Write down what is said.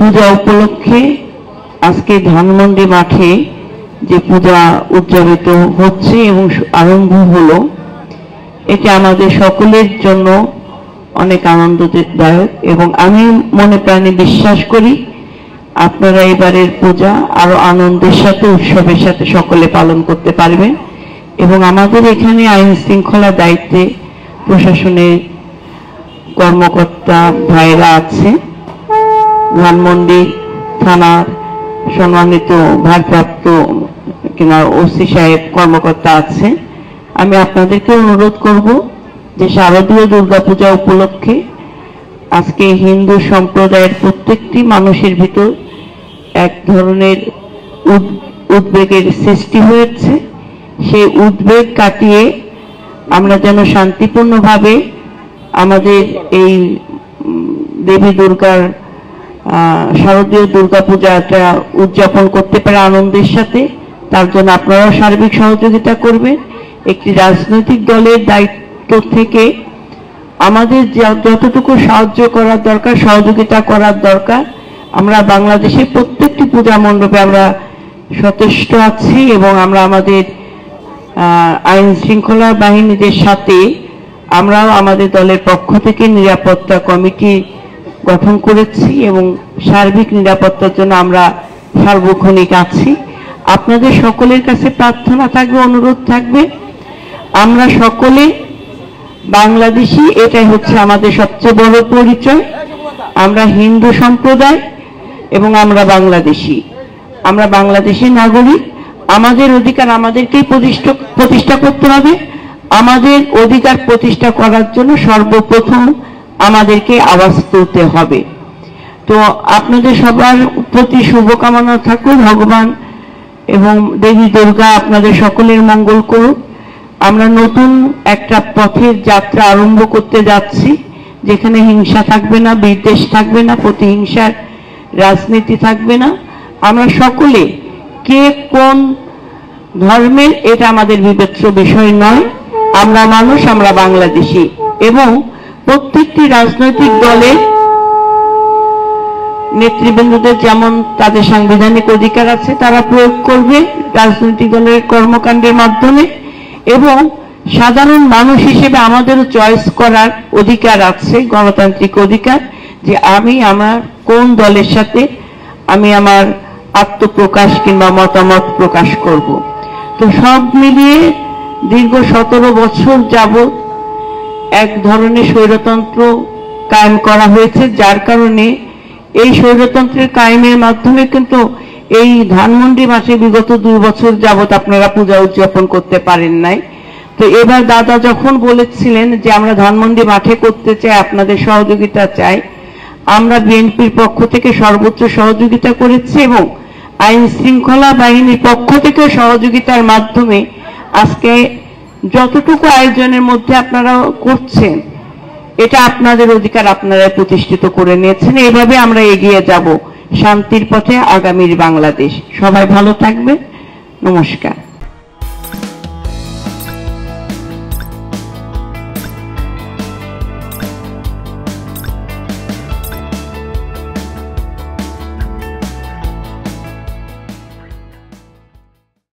পূজা উপলক্ষে আজকে ধানমন্ডি মাঠে যে পূজা উদযাপিত হচ্ছে এবং আরম্ভ হলো, এটা আমাদের সকলের জন্য অনেক আনন্দদায়ক এবং আমি মনে প্রাণে বিশ্বাস করি আপনারা এবারের পূজা আরো আনন্দের সাথে উৎসবের সাথে সকলে পালন করতে পারবেন। এবং আমাদের এখানে আইন শৃঙ্খলা দায়িত্বে প্রশাসনের কর্মকর্তা ভাইরা আছে, ধানমন্ডি থানার সম্মানিত ভারপ্রাপ্ত কিনা ওসি সাহেব কর্মকর্তা আছে। আমি আপনাদেরকে অনুরোধ করব যে শারদীয় দুর্গাপূজা উপলক্ষে আজকে হিন্দু সম্প্রদায়ের প্রত্যেকটি মানুষের ভিতর এক ধরনের উদ্বেগের সৃষ্টি হয়েছে। সেই উদ্বেগ কাটিয়ে আমরা যেন শান্তিপূর্ণভাবে আমাদের এই দেবী দুর্গার শারদীয় দুর্গাপূজাটা উদযাপন করতে পারে আনন্দের সাথে। তার জন্য আপনারাও সার্বিক সহযোগিতা করবেন। একটি রাজনৈতিক দলের দায়িত্ব থেকে আমাদের যতটুকু সাহায্য করার দরকার, সহযোগিতা করার দরকার, আমরা বাংলাদেশের প্রত্যেকটি পূজা মণ্ডপে আমরা সচেষ্ট আছি এবং আমরা আমাদের আইন শৃঙ্খলা বাহিনীদের সাথে আমরাও আমাদের দলের পক্ষ থেকে নিরাপত্তা কমিটি গঠন করেছি এবং সার্বিক নিরাপত্তার জন্য আমরা সার্বক্ষণিক আছি। আপনাদের সকলের কাছে প্রার্থনা থাকবে, অনুরোধ থাকবে, আমরা সকলে বাংলাদেশি, এটাই হচ্ছে আমাদের সবচেয়ে বড় পরিচয়। আমরা হিন্দু সম্প্রদায় এবং আমরা বাংলাদেশি, আমরা বাংলাদেশি নাগরিক। আমাদের অধিকার আমাদেরকেই প্রতিষ্ঠা করতে হবে। আমাদের অধিকার প্রতিষ্ঠা করার জন্য সর্বপ্রথম আমাদেরকে আওয়াজ তুলতে হবে। তো আপনাদের সবার প্রতি শুভকামনা থাকুক, ভগবান এবং দেবী দুর্গা আপনাদের সকলের মঙ্গল করুক। আমরা নতুন একটা পথের যাত্রা আরম্ভ করতে যাচ্ছি, যেখানে হিংসা থাকবে না, বিদ্বেষ থাকবে না, প্রতিহিংসার রাজনীতি থাকবে না। আমরা সকলে কে কোন ধর্মের এটা আমাদের বিবেচ্য বিষয় নয়। আমরা মানুষ, আমরা বাংলাদেশি এবং প্রত্যেকটি রাজনৈতিক দলের নেতৃবৃন্দদের যেমন তাদের সাংবিধানিক অধিকার আছে তারা প্রয়োগ করবে রাজনৈতিক দলের কর্মকাণ্ডের মাধ্যমে, এবং সাধারণ মানুষ হিসেবে আমাদেরও চয়েস করার অধিকার আছে, গণতান্ত্রিক অধিকার, যে আমি আমার কোন দলের সাথে আমি আমার আত্মপ্রকাশ কিংবা মতামত প্রকাশ করব। তো সব মিলিয়ে দীর্ঘ 17 বছর যাবৎ এক ধরনের স্বৈরতন্ত্র কায়েম করা হয়েছে, যার কারণে এই স্বৈরতন্ত্রের কায়েমের মাধ্যমে কিন্তু এই ধানমন্ডি মাসে বিগত 2 বছর যাবৎ আপনারা পূজা উদযাপন করতে পারেন নাই। তো এবার দাদা যখন বলেছিলেন যে আমরা ধানমন্ডি মাঠে করতে চাই, আপনাদের সহযোগিতা চাই, আমরা বিএনপির পক্ষ থেকে সর্বোচ্চ সহযোগিতা করেছি এবং আইন শৃঙ্খলা বাহিনীর পক্ষ থেকে সহযোগিতার মাধ্যমে আজকে যতটুকু আয়োজনের মধ্যে আপনারা করছেন এটা আপনাদের অধিকার আপনারা প্রতিষ্ঠিত করে নিয়েছেন। এইভাবে আমরা এগিয়ে যাব শান্তির পথে আগামীর বাংলাদেশ। সবাই ভালো থাকবেন, নমস্কার।